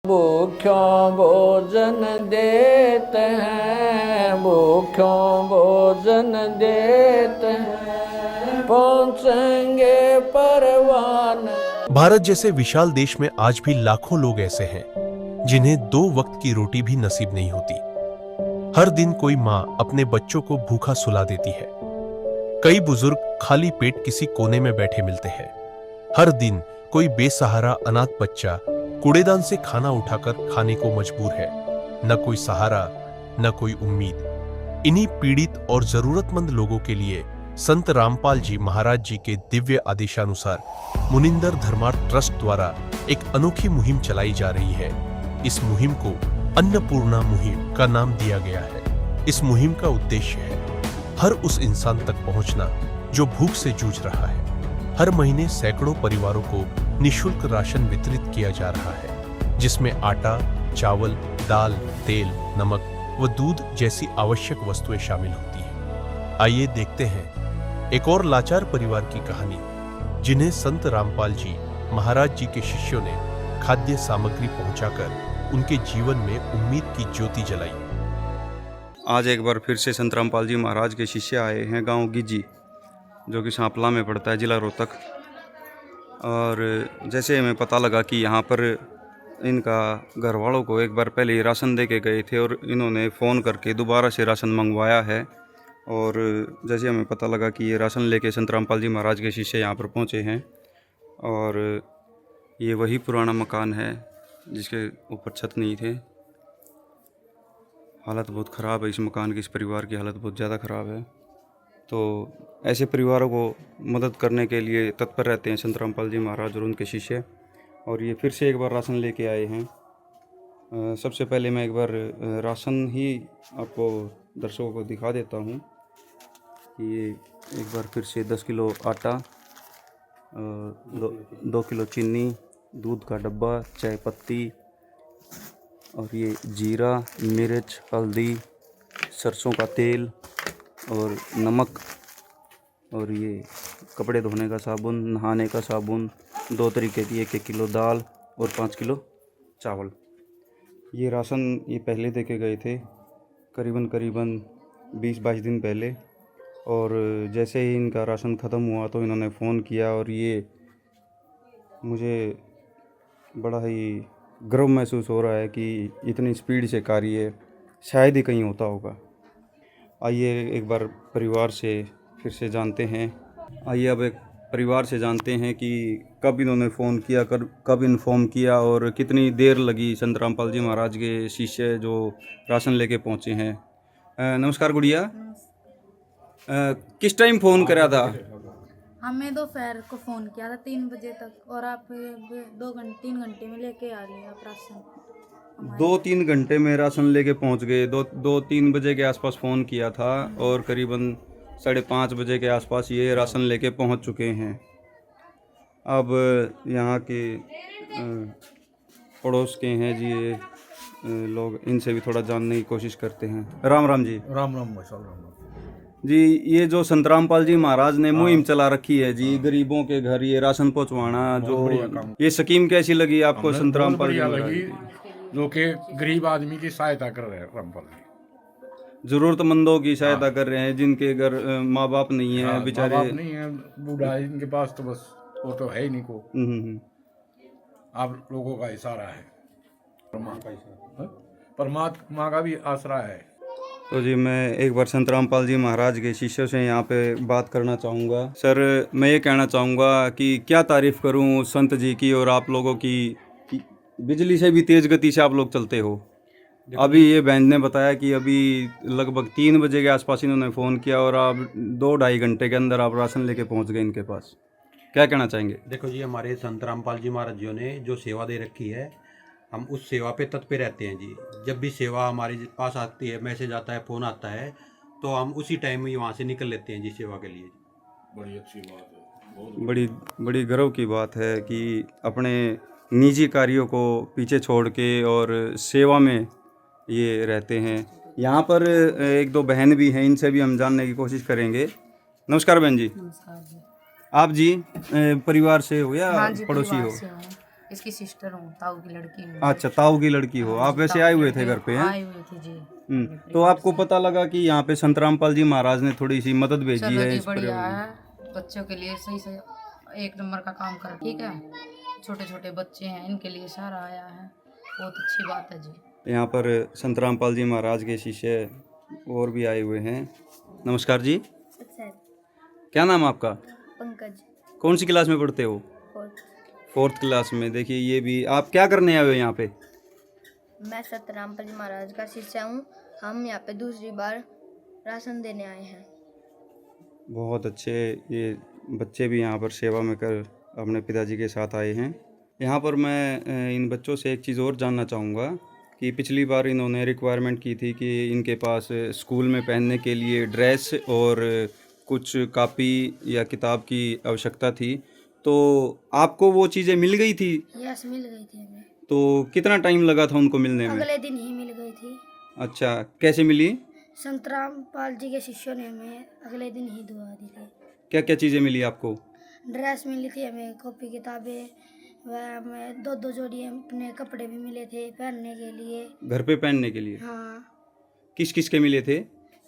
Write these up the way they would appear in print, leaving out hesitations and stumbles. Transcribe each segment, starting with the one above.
भूख्यों भोजन देते हैं, भूख्यों भोजन देते हैं, पहुँचेंगे परवान। भारत जैसे विशाल देश में आज भी लाखों लोग ऐसे हैं जिन्हें 2 वक्त की रोटी भी नसीब नहीं होती। हर दिन कोई माँ अपने बच्चों को भूखा सुला देती है। कई बुजुर्ग खाली पेट किसी कोने में बैठे मिलते हैं। हर दिन कोई बेसहारा अनाथ बच्चा कूड़ेदान से खाना उठाकर खाने को मजबूर है। न कोई सहारा, न कोई उम्मीद। इन्हीं पीड़ित और जरूरतमंद लोगों के लिए संत रामपाल जी महाराज जी के दिव्य आदेशानुसार मुनिंदर धर्मार्थ ट्रस्ट द्वारा एक अनोखी मुहिम चलाई जा रही है। इस मुहिम को अन्नपूर्णा मुहिम का नाम दिया गया है। इस मुहिम का उद्देश्य है हर उस इंसान तक पहुंचना जो भूख से जूझ रहा है। हर महीने सैकड़ों परिवारों को निःशुल्क राशन वितरित किया जा रहा है, जिसमें आटा, चावल, दाल, तेल, नमक व दूध जैसी आवश्यक वस्तुएं शामिल होती हैं। आइए देखते हैं एक और लाचार परिवार की कहानी, जिन्हें संत रामपाल जी महाराज जी के शिष्यों ने खाद्य सामग्री पहुंचाकर उनके जीवन में उम्मीद की ज्योति जलाई। आज एक बार फिर से संत रामपाल जी महाराज के शिष्य आए हैं गांव गिजी, जो कि सांपला में पड़ता है, जिला रोहतक। और जैसे हमें पता लगा कि यहाँ पर इनका घर वालों को एक बार पहले राशन दे के गए थे और इन्होंने फ़ोन करके दोबारा से राशन मंगवाया है। और जैसे हमें पता लगा कि ये राशन लेके संत रामपाल जी महाराज के शिष्य यहाँ पर पहुँचे हैं। और ये वही पुराना मकान है जिसके ऊपर छत नहीं थे। हालत बहुत ख़राब है इस मकान की, इस परिवार की हालत बहुत ज़्यादा ख़राब है। तो ऐसे परिवारों को मदद करने के लिए तत्पर रहते हैं संत रामपाल जी महाराज और उनके शिष्य। और ये फिर से एक बार राशन लेके आए हैं। सबसे पहले मैं एक बार राशन ही आपको दर्शकों को दिखा देता हूँ। ये एक बार फिर से 10 किलो आटा, 2 किलो चीनी, दूध का डब्बा, चाय पत्ती, और ये जीरा, मिर्च, हल्दी, सरसों का तेल और नमक, और ये कपड़े धोने का साबुन, नहाने का साबुन, 2 तरीके की, 1-1 किलो दाल और 5 किलो चावल। ये राशन ये पहले दे के गए थे, करीबन 20-22 दिन पहले। और जैसे ही इनका राशन ख़त्म हुआ तो इन्होंने फ़ोन किया, और ये मुझे बड़ा ही गर्व महसूस हो रहा है कि इतनी स्पीड से कार्य शायद ही कहीं होता होगा। आइए एक बार परिवार से फिर से जानते हैं। आइए अब एक परिवार से जानते हैं कि कब इन्होंने फ़ोन किया, कब इन्फॉर्म किया और कितनी देर लगी संत रामपाल जी महाराज के शिष्य जो राशन लेके पहुँचे हैं। नमस्कार गुड़िया, किस टाइम फ़ोन करा था? हमें दोपहर को फ़ोन किया था 3 बजे तक, और आप 3 घंटे में लेके आ गए आप राशन। 2-3 घंटे में राशन लेके पहुंच गए। 2-3 बजे के आसपास फ़ोन किया था और करीबन 5:30 बजे के आसपास ये राशन लेके पहुंच चुके हैं। अब यहाँ के पड़ोस के हैं जी ये लोग, इनसे भी थोड़ा जानने की कोशिश करते हैं। राम राम जी। राम राम राम राम जी। ये जो संत रामपाल जी महाराज ने मुहिम चला रखी है जी, गरीबों के घर ये राशन पहुंचवाना, जो ये स्कीम कैसी लगी आपको संत रामपाल जी लगी? जो कि गरीब आदमी की सहायता कर रहे हैं रामपाल जी, जरूरतमंदों की सहायता कर रहे हैं, जिनके घर माँ बाप नहीं है, बेचारे माँ बाप नहीं है, बूढ़ा है इनके पास, तो बस वो तो है ही नहीं को। आप लोगों का इशारा है, परमात्मा का भी आसरा है। तो जी मैं एक बार संत रामपाल जी महाराज के शिष्यों से यहाँ पे बात करना चाहूँगा। सर, मैं ये कहना चाहूँगा कि क्या तारीफ़ करूँ संत जी की और आप लोगों की, बिजली से भी तेज़ गति से आप लोग चलते हो। अभी ये बहन ने बताया कि अभी लगभग 3 बजे के आसपास इन्होंने फ़ोन किया और आप 2-2.5 घंटे के अंदर आप राशन लेके पहुँच गए इनके पास। क्या कहना चाहेंगे? देखो जी, हमारे संत रामपाल जी महाराज जी ने जो सेवा दे रखी है, हम उस सेवा पे तत्पर रहते हैं जी। जब भी सेवा हमारे पास आती है, मैसेज आता है, फ़ोन आता है, तो हम उसी टाइम में वहाँ से निकल लेते हैं जी सेवा के लिए। बड़ी अच्छी बात है, बड़ी गर्व की बात है कि अपने निजी कार्यों को पीछे छोड़ के और सेवा में ये रहते हैं। यहाँ पर 1-2 बहन भी हैं, इनसे भी हम जानने की कोशिश करेंगे। नमस्कार बहन जी। नमस्कार जी। आप जी परिवार से हो या हाँ जी, पड़ोसी हो? इसकी सिस्टर हूँ, ताऊ की लड़की हूँ। अच्छा, ताऊ की लड़की हो आप। वैसे आए हुए थे घर पे हैं? आए हुए थे जी। तो आपको पता लगा कि यहाँ पे संत रामपाल जी महाराज ने थोड़ी सी मदद भेजी चलो है जी, इस बढ़िया परिवार में। है, बच्चों के लिए सही से एक नंबर का काम कर, ठीक है। छोटे छोटे बच्चे हैं, इनके लिए सारा आया है, बहुत अच्छी बात है जी। यहाँ पर संत रामपाल जी महाराज के शिष्य और भी आए हुए हैं। नमस्कार जी, क्या नाम है आपका? पंकज। कौन सी क्लास में पढ़ते हो? 4th क्लास में। देखिए ये भी, आप क्या करने आए हो यहाँ पे? मैं संत रामपाल जी महाराज का शिष्य हूँ। हम यहाँ पे दूसरी बार राशन देने आए हैं। बहुत अच्छे, ये बच्चे भी यहाँ पर सेवा में कर अपने पिताजी के साथ आए हैं। यहाँ पर मैं इन बच्चों से एक चीज़ और जानना चाहूँगा कि पिछली बार इन्होंने रिक्वायरमेंट की थी कि इनके पास स्कूल में पहनने के लिए ड्रेस और कुछ कॉपी या किताब की आवश्यकता थी, तो आपको वो चीज़ें मिल गई थी? यस, मिल गई थी हमें। तो कितना टाइम लगा था उनको मिलने में? अगले दिन ही मिल गई थी। अच्छा, कैसे मिली? संत रामपाल जी के शिष्यों ने हमें अगले दिन ही दुआ दी थी। क्या क्या चीज़ें मिली आपको? ड्रेस मिली थी हमें, कॉपी किताबें, व हमें 2-2 जोड़ी अपने कपड़े भी मिले थे पहनने के लिए, घर पे पहनने के लिए। हाँ, किस किस के मिले थे?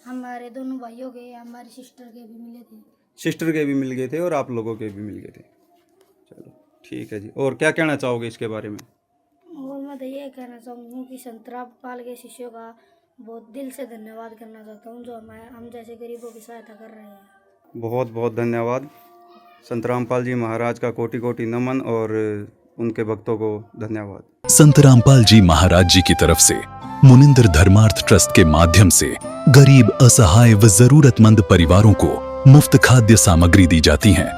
हमारे दोनों भाइयों के, हमारी सिस्टर के भी मिले थे। सिस्टर के भी मिल गए थे और आप लोगों के भी मिल गए थे। चलो ठीक है जी। और क्या कहना चाहोगे इसके बारे में? और मैं तो ये कहना चाहूँगा कि संत रामपाल के शिष्यों का बहुत दिल से धन्यवाद करना चाहता हूँ, जो हम जैसे गरीबों की सहायता कर रहे हैं। बहुत बहुत धन्यवाद। संत रामपाल जी महाराज का कोटि कोटि नमन और उनके भक्तों को धन्यवाद। संत रामपाल जी महाराज जी की तरफ से मुनिंदर धर्मार्थ ट्रस्ट के माध्यम से गरीब, असहाय व जरूरतमंद परिवारों को मुफ्त खाद्य सामग्री दी जाती है।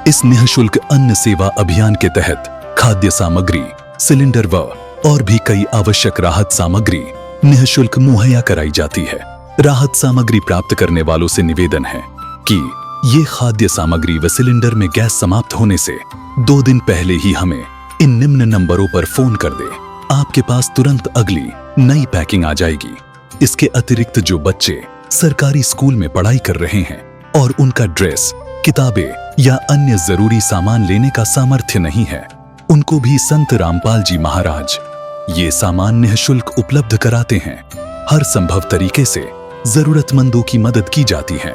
इस निःशुल्क अन्न सेवा अभियान के तहत खाद्य सामग्री, सिलेंडर व और भी कई आवश्यक राहत सामग्री निःशुल्क मुहैया कराई जाती है। राहत सामग्री प्राप्त करने वालों से निवेदन है कि ये खाद्य सामग्री व सिलेंडर में गैस समाप्त होने से 2 दिन पहले ही हमें इन निम्न नंबरों पर फोन कर दे। आपके पास तुरंत अगली नई पैकिंग आ जाएगी। इसके अतिरिक्त जो बच्चे सरकारी स्कूल में पढ़ाई कर रहे हैं और उनका ड्रेस, किताबें या अन्य जरूरी सामान लेने का सामर्थ्य नहीं है, उनको भी संत रामपाल जी महाराज ये सामान निःशुल्क उपलब्ध कराते हैं। हर संभव तरीके से जरूरतमंदों की मदद की जाती है।